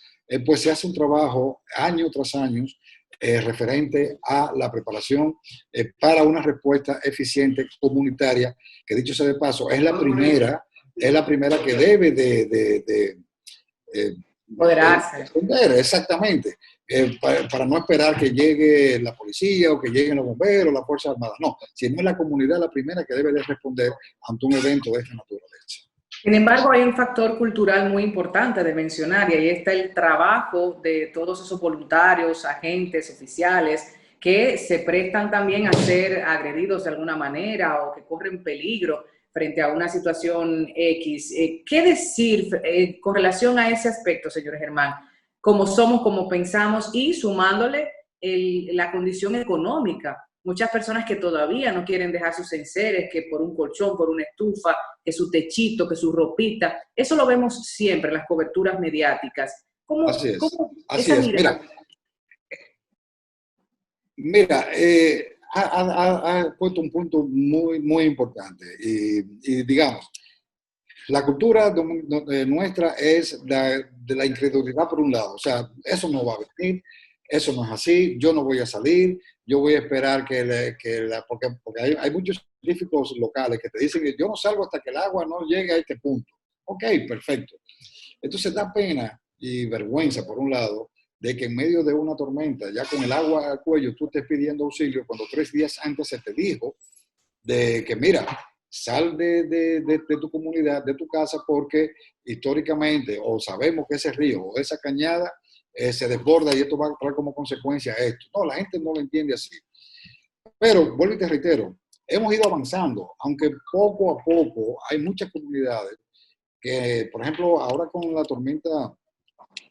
pues se hace un trabajo año tras año referente a la preparación para una respuesta eficiente comunitaria, que dicho sea de paso, es la primera que debe de Empoderarse. Exactamente. Para no esperar que llegue la policía o que lleguen los bomberos, las Fuerzas Armadas. No, sino es la comunidad la primera que debe de responder ante un evento de esta naturaleza. Sin embargo, hay un factor cultural muy importante de mencionar y ahí está el trabajo de todos esos voluntarios, agentes, oficiales, que se prestan también a ser agredidos de alguna manera o que corren peligro frente a una situación X. ¿Qué decir con relación a ese aspecto, señor Germán? Cómo somos, cómo pensamos y sumándole la condición económica. Muchas personas que todavía no quieren dejar sus enseres, que por un colchón, por una estufa, que su techito, que su ropita, eso lo vemos siempre en las coberturas mediáticas. ¿Cómo, Así es, cómo así esa es. mirada? Mira, ha puesto un punto muy, muy importante. Y digamos, la cultura nuestra es de la incredulidad por un lado. O sea, eso no va a venir, eso no es así, yo no voy a salir, yo voy a esperar porque hay muchos científicos locales que te dicen que yo no salgo hasta que el agua no llegue a este punto. Ok, perfecto. Entonces da pena y vergüenza, por un lado, de que en medio de una tormenta, ya con el agua al cuello, tú estés pidiendo auxilio cuando 3 días antes se te dijo de que, mira, sal de tu comunidad, de tu casa, porque históricamente o sabemos que ese río o esa cañada se desborda y esto va a traer como consecuencia esto. No, la gente no lo entiende así. Pero, vuelvo y te reitero, hemos ido avanzando, aunque poco a poco hay muchas comunidades que, por ejemplo, ahora con la tormenta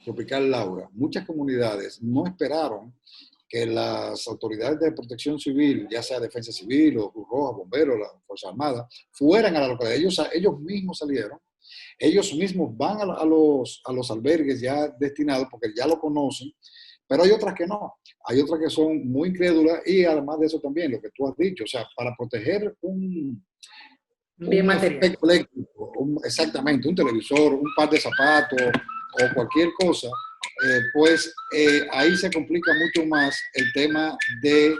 tropical Laura, muchas comunidades no esperaron que las autoridades de protección civil, ya sea Defensa Civil o Cruz Roja, Bomberos, la Fuerza Armada, fueran a la localidad. Ellos mismos salieron, ellos mismos van a los albergues ya destinados porque ya lo conocen, pero hay otras que no. Hay otras que son muy incrédulas y además de eso también, lo que tú has dicho, o sea, para proteger Bien un material. efecto eléctrico, exactamente, un televisor, un par de zapatos o cualquier cosa, pues ahí se complica mucho más el tema de,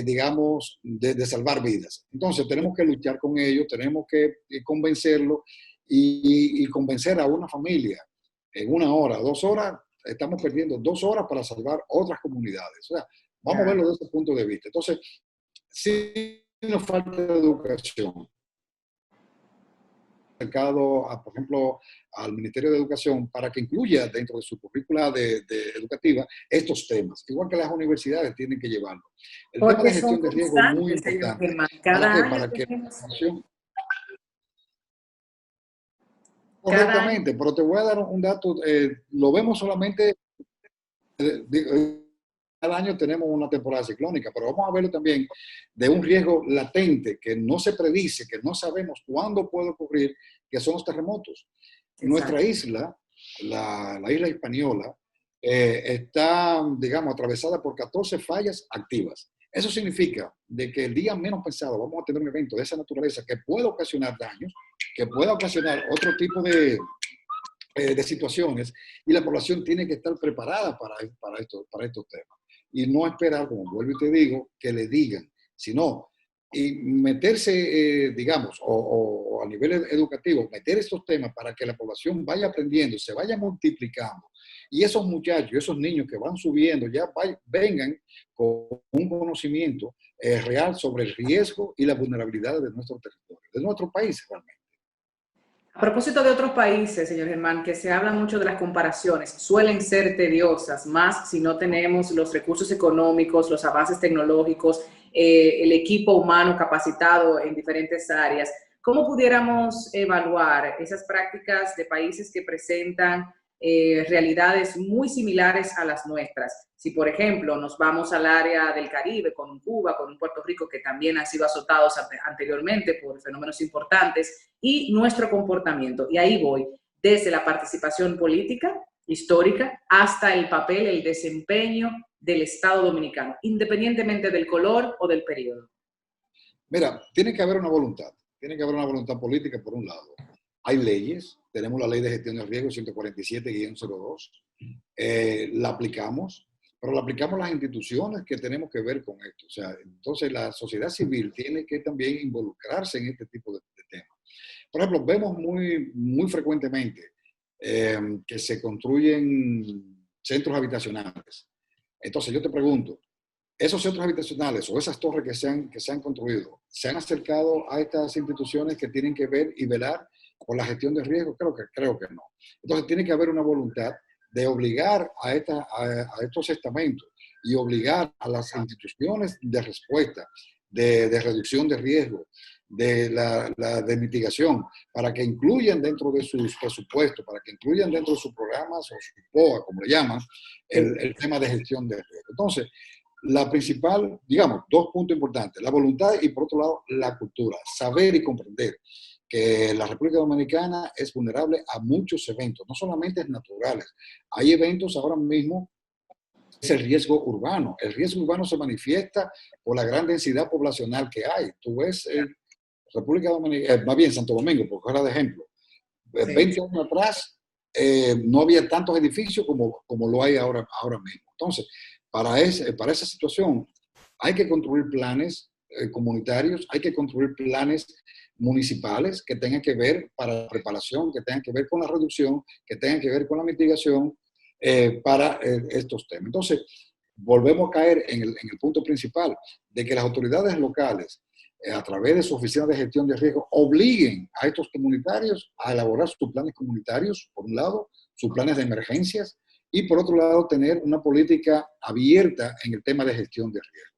digamos, de salvar vidas. Entonces tenemos que luchar con ellos, tenemos que convencerlo y convencer a una familia en 1 hora, 2 horas, estamos perdiendo 2 horas para salvar otras comunidades. O sea, vamos a verlo desde ese punto de vista. Entonces, sí nos falta educación. Por ejemplo, al Ministerio de Educación para que incluya dentro de su currícula educativa estos temas, igual que las universidades tienen que llevarlo. El tema Porque de son gestión de riesgo es muy constantes, señor importante. Germán. ¿Para Cada qué? año Para que la tenemos, información... cada año. Correctamente, pero te voy a dar un dato, lo vemos solamente, cada año tenemos una temporada ciclónica, pero vamos a verlo también de un riesgo latente que no se predice, que no sabemos cuándo puede ocurrir, que son los terremotos. Nuestra Exacto. isla, la isla Hispaniola, está, digamos, atravesada por 14 fallas activas. Eso significa de que el día menos pensado vamos a tener un evento de esa naturaleza que pueda ocasionar daños, que pueda ocasionar otro tipo de situaciones y la población tiene que estar preparada para estos temas. Y no esperar, como vuelvo y te digo, que le digan, sino y meterse, digamos, o a nivel educativo, meter estos temas para que la población vaya aprendiendo, se vaya multiplicando. Y esos muchachos, esos niños que van subiendo, ya vengan con un conocimiento real sobre el riesgo y la vulnerabilidad de nuestro territorio, de nuestro país realmente. A propósito de otros países, señor Germán, que se habla mucho de las comparaciones, suelen ser tediosas, más si no tenemos los recursos económicos, los avances tecnológicos, el equipo humano capacitado en diferentes áreas. ¿Cómo pudiéramos evaluar esas prácticas de países que presentan realidades muy similares a las nuestras? Si, por ejemplo, nos vamos al área del Caribe, con un Cuba, con un Puerto Rico, que también han sido azotados anteriormente por fenómenos importantes, y nuestro comportamiento. Y ahí voy, desde la participación política, histórica, hasta el papel, el desempeño del Estado dominicano, independientemente del color o del periodo. Mira, tiene que haber una voluntad política por un lado. Hay leyes, tenemos la Ley de Gestión de Riesgo 147-02, la aplicamos, pero la aplicamos las instituciones que tenemos que ver con esto. O sea, entonces la sociedad civil tiene que también involucrarse en este tipo de temas. Por ejemplo, vemos muy frecuentemente que se construyen centros habitacionales. Entonces yo te pregunto, ¿esos centros habitacionales o esas torres que se han construido, se han acercado a estas instituciones que tienen que ver y velar por la gestión de riesgo? Creo que no. Entonces tiene que haber una voluntad de obligar a estos estamentos y obligar a las instituciones de respuesta, de reducción de riesgo, de mitigación, para que incluyan dentro de sus presupuestos, para que incluyan dentro de sus programas o su POA, como le llaman, el tema de gestión de riesgo. Entonces, la principal, digamos, dos puntos importantes, la voluntad y por otro lado la cultura, saber y comprender que la República Dominicana es vulnerable a muchos eventos, no solamente naturales. Hay eventos ahora mismo, es el riesgo urbano. El riesgo urbano se manifiesta por la gran densidad poblacional que hay. Tú ves República Dominicana, más bien Santo Domingo, por coger de ejemplo, Sí. 20 años atrás no había tantos edificios como lo hay ahora mismo. Entonces, para esa situación hay que construir planes comunitarios, hay que construir planes municipales que tengan que ver para la preparación, que tengan que ver con la reducción, que tengan que ver con la mitigación para estos temas. Entonces, volvemos a caer en el punto principal de que las autoridades locales, a través de su oficina de gestión de riesgo, obliguen a estos comunitarios a elaborar sus planes comunitarios, por un lado, sus planes de emergencias, y por otro lado, tener una política abierta en el tema de gestión de riesgo.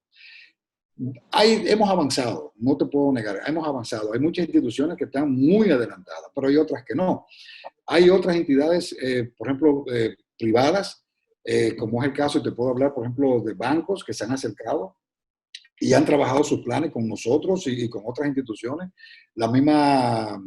Hemos avanzado, no te puedo negar, hemos avanzado. Hay muchas instituciones que están muy adelantadas, pero hay otras que no. Hay otras entidades, por ejemplo, privadas, como es el caso, y te puedo hablar, por ejemplo, de bancos que se han acercado y han trabajado sus planes con nosotros y con otras instituciones. La misma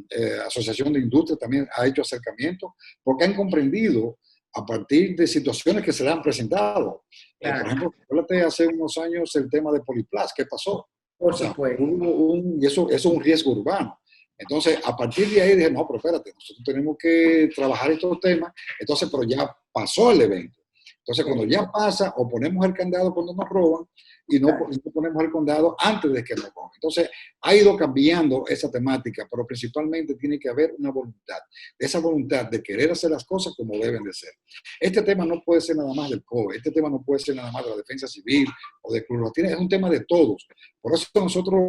Asociación de Industria también ha hecho acercamientos porque han comprendido a partir de situaciones que se le han presentado. Claro. Por ejemplo, acuérdate hace unos años el tema de Poliplas, ¿qué pasó? Por supuesto. Y eso es un riesgo urbano. Entonces, a partir de ahí dije, no, pero espérate, nosotros tenemos que trabajar estos temas. Entonces, pero ya pasó el evento. Entonces, cuando ya pasa, o ponemos el candado cuando nos roban, y no ponemos el candado antes de que nos roben. Entonces, ha ido cambiando esa temática, pero principalmente tiene que haber una voluntad. Esa voluntad de querer hacer las cosas como deben de ser. Este tema no puede ser nada más del COE, este tema no puede ser nada más de la defensa civil o de Cruz Latina, es un tema de todos. Por eso nosotros,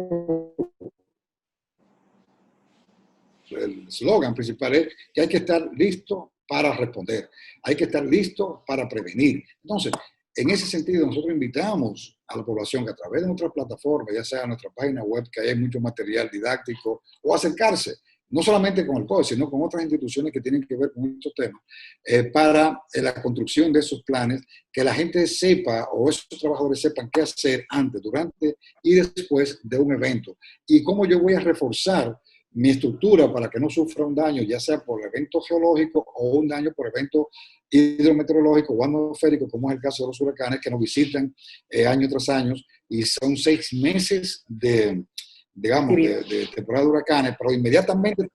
el eslogan principal es que hay que estar listo para responder, hay que estar listo para prevenir. Entonces, en ese sentido, nosotros invitamos a la población que a través de nuestras plataformas, ya sea nuestra página web, que hay mucho material didáctico, o acercarse, no solamente con el COE, sino con otras instituciones que tienen que ver con estos temas, para la construcción de esos planes, que la gente sepa, o esos trabajadores sepan qué hacer antes, durante y después de un evento. Y cómo yo voy a reforzar mi estructura para que no sufra un daño, ya sea por evento geológico o un daño por evento hidrometeorológico o atmosférico, como es el caso de los huracanes que nos visitan año tras año, y son 6 meses de temporada de huracanes, pero inmediatamente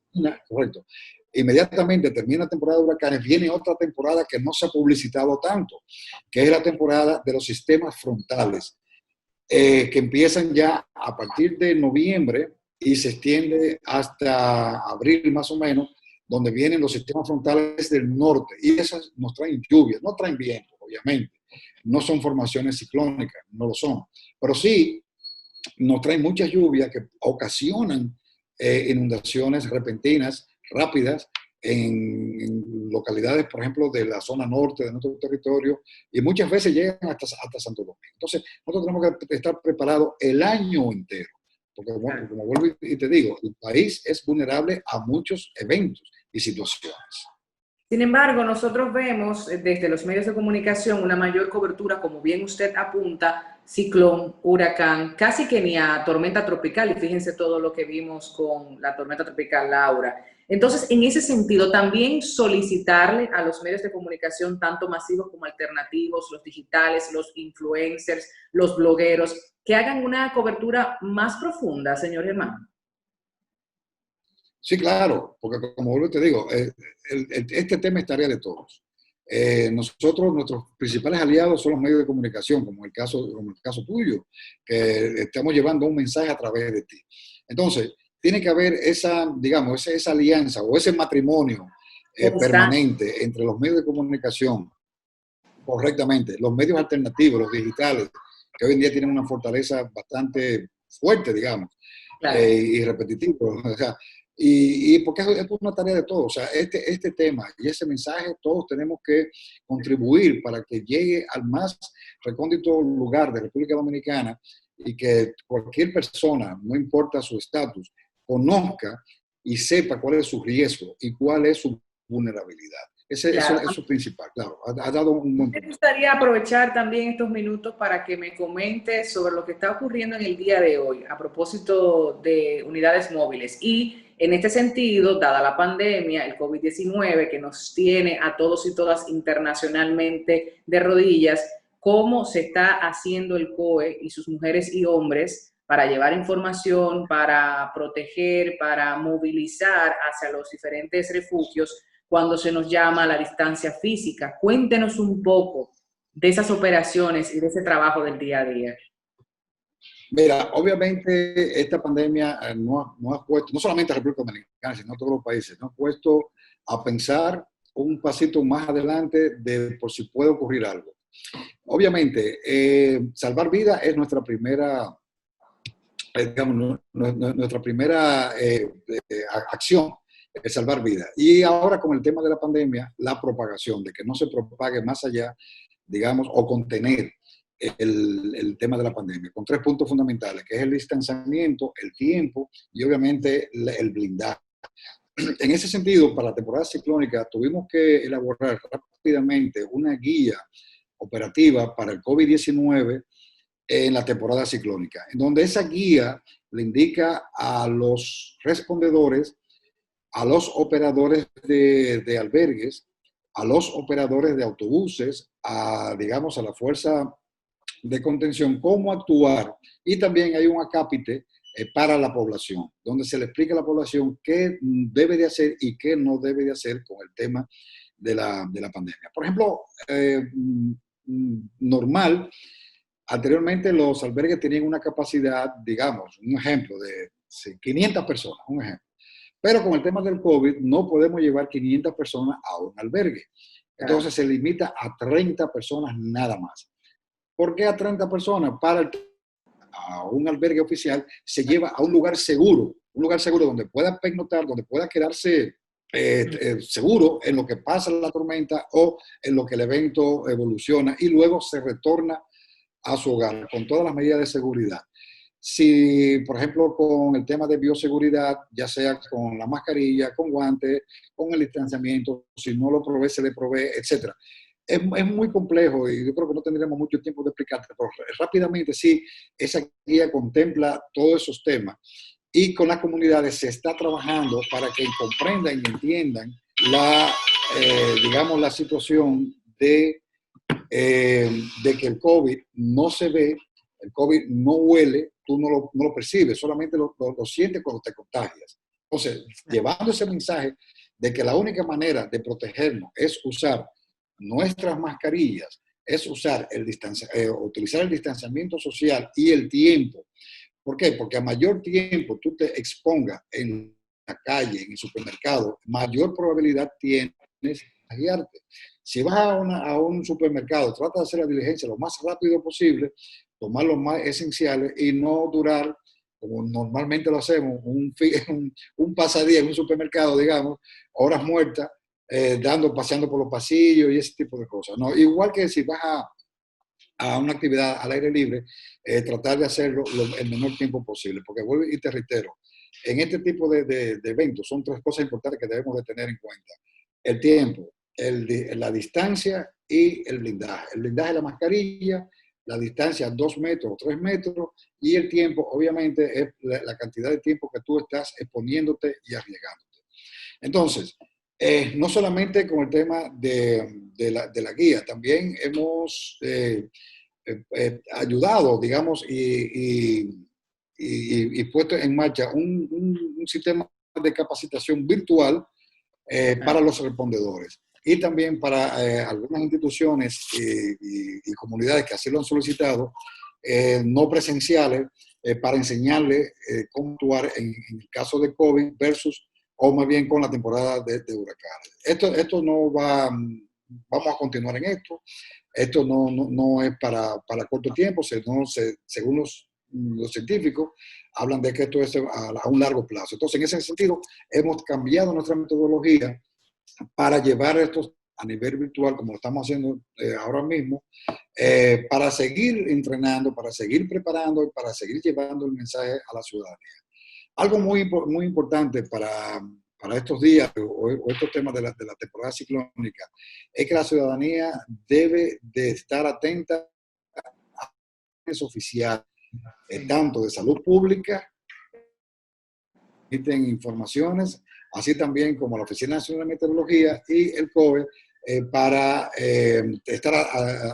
termina la temporada de huracanes, viene otra temporada que no se ha publicitado tanto, que es la temporada de los sistemas frontales, que empiezan ya a partir de noviembre y se extiende hasta abril más o menos, donde vienen los sistemas frontales del norte, y esas nos traen lluvias, no traen viento, obviamente, no son formaciones ciclónicas, no lo son, pero sí nos traen muchas lluvias que ocasionan inundaciones repentinas, rápidas, en localidades, por ejemplo, de la zona norte de nuestro territorio, y muchas veces llegan hasta Santo Domingo. Entonces, nosotros tenemos que estar preparados el año entero, porque como vuelvo y te digo, el país es vulnerable a muchos eventos y situaciones. Sin embargo, nosotros vemos desde los medios de comunicación una mayor cobertura, como bien usted apunta, ciclón, huracán, casi que ni a tormenta tropical, y fíjense todo lo que vimos con la tormenta tropical Laura. Entonces, en ese sentido, también solicitarle a los medios de comunicación, tanto masivos como alternativos, los digitales, los influencers, los blogueros, que hagan una cobertura más profunda, señor Germán. Sí, claro, porque como vuelvo te digo, este tema es tarea de todos. Nosotros, nuestros principales aliados son los medios de comunicación, como el caso tuyo, que estamos llevando un mensaje a través de ti. Entonces, tiene que haber esa, digamos, esa alianza o ese matrimonio Constante. permanente entre los medios de comunicación, correctamente, los medios alternativos, los digitales, que hoy en día tienen una fortaleza bastante fuerte, digamos, Claro. y repetitivo. O sea, y porque es una tarea de todos. O sea, este tema y ese mensaje todos tenemos que contribuir para que llegue al más recóndito lugar de República Dominicana y que cualquier persona, no importa su estatus, conozca y sepa cuál es su riesgo y cuál es su vulnerabilidad. Claro. Eso es principal, claro. Ha dado un montón. Me gustaría aprovechar también estos minutos para que me comente sobre lo que está ocurriendo en el día de hoy a propósito de unidades móviles. Y en este sentido, dada la pandemia, el COVID-19, que nos tiene a todos y todas internacionalmente de rodillas, ¿cómo se está haciendo el COE y sus mujeres y hombres para llevar información, para proteger, para movilizar hacia los diferentes refugios cuando se nos llama a la distancia física? Cuéntenos un poco de esas operaciones y de ese trabajo del día a día. Mira, obviamente esta pandemia no ha puesto, no solamente a República Dominicana, sino a todos los países, nos ha puesto a pensar un pasito más adelante de por si puede ocurrir algo. Obviamente, salvar vidas es nuestra primera, digamos, nuestra primera acción, es salvar vidas. Y ahora con el tema de la pandemia, la propagación, de que no se propague más allá, digamos, o contener el tema de la pandemia, con 3 puntos fundamentales, que es el distanciamiento, el tiempo y obviamente el blindaje. En ese sentido, para la temporada ciclónica, tuvimos que elaborar rápidamente una guía operativa para el COVID-19 en la temporada ciclónica, en donde esa guía le indica a los respondedores, a los operadores de albergues, a los operadores de autobuses, digamos, a la fuerza de contención, cómo actuar. Y también hay un acápite para la población, donde se le explica a la población qué debe de hacer y qué no debe de hacer con el tema de la pandemia. Por ejemplo, normal, anteriormente los albergues tenían una capacidad, digamos, un ejemplo, de 500 personas, un ejemplo. Pero con el tema del COVID no podemos llevar 500 personas a un albergue. Entonces se limita a 30 personas nada más. ¿Por qué a 30 personas? A un albergue oficial se lleva a un lugar seguro donde pueda pernoctar, donde pueda quedarse seguro en lo que pasa la tormenta o en lo que el evento evoluciona y luego se retorna a su hogar con todas las medidas de seguridad. Si, por ejemplo, con el tema de bioseguridad, ya sea con la mascarilla, con guantes, con el distanciamiento, si no lo provee, se le provee, etc. Es muy complejo y yo creo que no tendremos mucho tiempo de explicarte, pero rápidamente sí, esa guía contempla todos esos temas y con las comunidades se está trabajando para que comprendan y entiendan digamos, la situación de que el COVID no se ve, el COVID no huele, tú no lo percibes, solamente lo sientes cuando te contagias. Entonces, llevando ese mensaje de que la única manera de protegernos es usar nuestras mascarillas, es usar utilizar el distanciamiento social y el tiempo. ¿Por qué? Porque a mayor tiempo tú te expongas en la calle, en el supermercado, mayor probabilidad tienes de contagiarte. Si vas a un supermercado, trata de hacer la diligencia lo más rápido posible, tomar los más esenciales y no durar, como normalmente lo hacemos, un pasadía en un supermercado, digamos, horas muertas, paseando por los pasillos y ese tipo de cosas, ¿no? Igual que si vas a una actividad al aire libre, tratar de hacerlo el menor tiempo posible, porque vuelvo y te reitero, en este tipo de eventos son 3 cosas importantes que debemos de tener en cuenta: el tiempo, la distancia y el blindaje. El blindaje de la mascarilla, la distancia 2 metros o 3 metros, y el tiempo, obviamente, es la cantidad de tiempo que tú estás exponiéndote y arriesgándote. Entonces, no solamente con el tema de la guía, también hemos ayudado, digamos, y puesto en marcha un sistema de capacitación virtual para los respondedores y también para algunas instituciones y comunidades que así lo han solicitado, no presenciales, para enseñarles cómo actuar en el caso de COVID versus o más bien con la temporada de huracanes. Esto no va, vamos a continuar en esto. Esto no es para corto tiempo, según los científicos, hablan de que esto es a un largo plazo. Entonces, en ese sentido, hemos cambiado nuestra metodología para llevar esto a nivel virtual, como lo estamos haciendo ahora mismo, para seguir entrenando, para seguir preparando y para seguir llevando el mensaje a la ciudadanía. Algo muy importante para estos días o estos temas de la temporada ciclónica es que la ciudadanía debe de estar atenta a las oficiales, tanto de salud pública, emiten informaciones, así también como la Oficina Nacional de Meteorología y el COE, para estar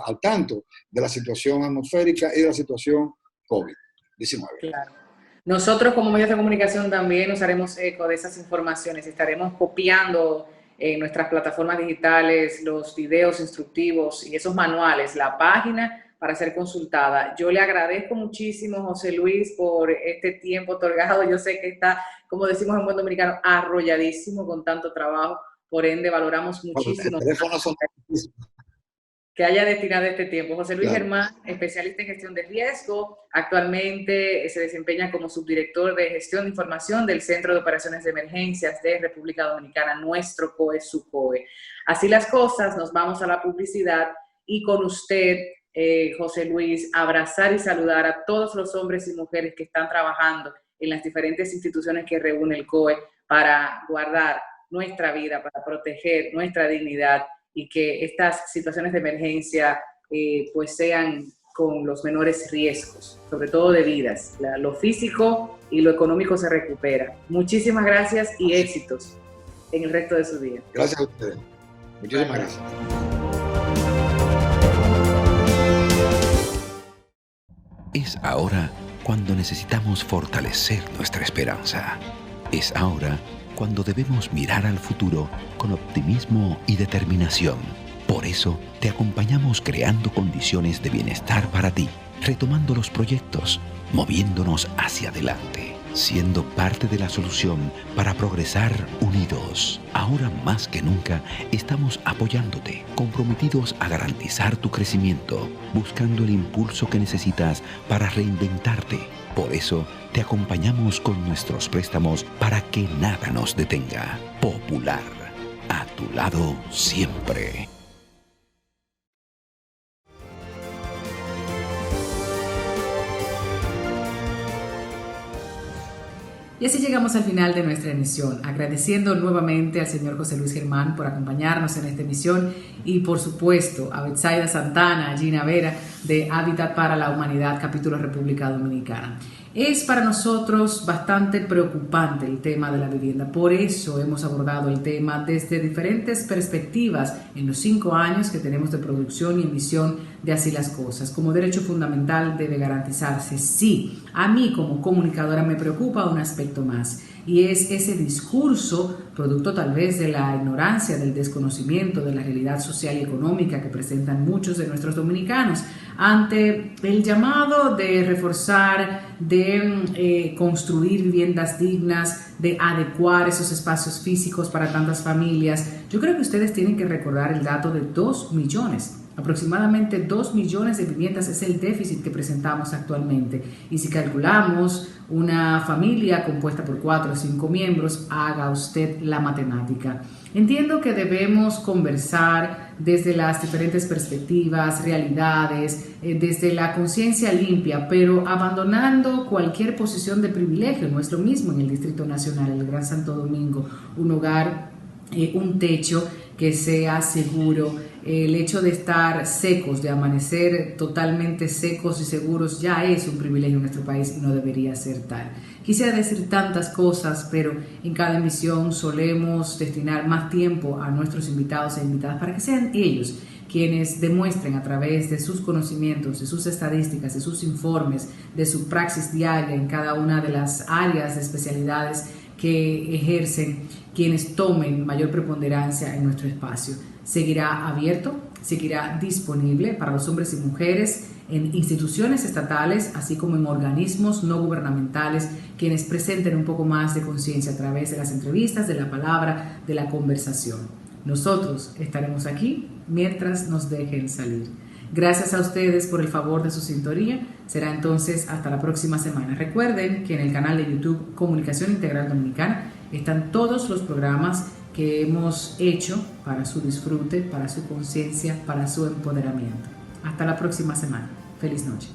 al tanto de la situación atmosférica y de la situación COVID-19. Claro. Nosotros como medios de comunicación también nos haremos eco de esas informaciones. Estaremos copiando en nuestras plataformas digitales los videos instructivos y esos manuales, la página para ser consultada. Yo le agradezco muchísimo, José Luis, por este tiempo otorgado. Yo sé que está, como decimos en buen dominicano, arrolladísimo con tanto trabajo. Por ende, valoramos muchísimo que haya destinado este tiempo. José Luis Germán, especialista en gestión de riesgo, actualmente se desempeña como subdirector de gestión de información del Centro de Operaciones de Emergencias de República Dominicana, nuestro COE, su COE. Así las cosas, nos vamos a la publicidad y con usted, José Luis, abrazar y saludar a todos los hombres y mujeres que están trabajando en las diferentes instituciones que reúne el COE para guardar nuestra vida, para proteger nuestra dignidad y que estas situaciones de emergencia pues sean con los menores riesgos, sobre todo de vidas. Lo físico y lo económico se recupera. Muchísimas gracias y éxitos en el resto de su día. Gracias a ustedes. Muchísimas gracias. Es ahora cuando necesitamos fortalecer nuestra esperanza. Es ahora cuando debemos mirar al futuro con optimismo y determinación. Por eso, te acompañamos creando condiciones de bienestar para ti, retomando los proyectos, moviéndonos hacia adelante, siendo parte de la solución para progresar unidos. Ahora más que nunca, estamos apoyándote, comprometidos a garantizar tu crecimiento, buscando el impulso que necesitas para reinventarte. Por eso, te acompañamos con nuestros préstamos para que nada nos detenga. Popular, a tu lado siempre. Y así llegamos al final de nuestra emisión, agradeciendo nuevamente al señor José Luis Germán por acompañarnos en esta emisión y por supuesto a Betsaida Santana, a Gina Vera de Hábitat para la Humanidad, capítulo República Dominicana. Es para nosotros bastante preocupante el tema de la vivienda, por eso hemos abordado el tema desde diferentes perspectivas en los 5 años que tenemos de producción y emisión de Así las Cosas. Como derecho fundamental debe garantizarse, sí. A mí como comunicadora me preocupa un aspecto más y es ese discurso, producto tal vez de la ignorancia, del desconocimiento de la realidad social y económica que presentan muchos de nuestros dominicanos ante el llamado de reforzar, de construir viviendas dignas, de adecuar esos espacios físicos para tantas familias. Yo creo que ustedes tienen que recordar el dato de 2 millones. Aproximadamente 2 millones de viviendas es el déficit que presentamos actualmente. Y si calculamos una familia compuesta por 4 o 5 miembros, haga usted la matemática. Entiendo que debemos conversar desde las diferentes perspectivas, realidades, desde la conciencia limpia, pero abandonando cualquier posición de privilegio. No es lo mismo en el Distrito Nacional, el Gran Santo Domingo, un hogar, un techo que sea seguro. El hecho de estar secos, de amanecer totalmente secos y seguros, ya es un privilegio en nuestro país y no debería ser tal. Quisiera decir tantas cosas, pero en cada emisión solemos destinar más tiempo a nuestros invitados e invitadas para que sean ellos quienes demuestren a través de sus conocimientos, de sus estadísticas, de sus informes, de su praxis diaria en cada una de las áreas de especialidades que ejercen, quienes tomen mayor preponderancia en nuestro espacio. seguirá abierto, seguirá disponible para los hombres y mujeres en instituciones estatales, así como en organismos no gubernamentales, quienes presenten un poco más de conciencia a través de las entrevistas, de la palabra, de la conversación. Nosotros estaremos aquí mientras nos dejen salir. Gracias a ustedes por el favor de su sintonía. Será entonces hasta la próxima semana. Recuerden que en el canal de YouTube Comunicación Integral Dominicana están todos los programas que hemos hecho para su disfrute, para su conciencia, para su empoderamiento. Hasta la próxima semana. Feliz noche.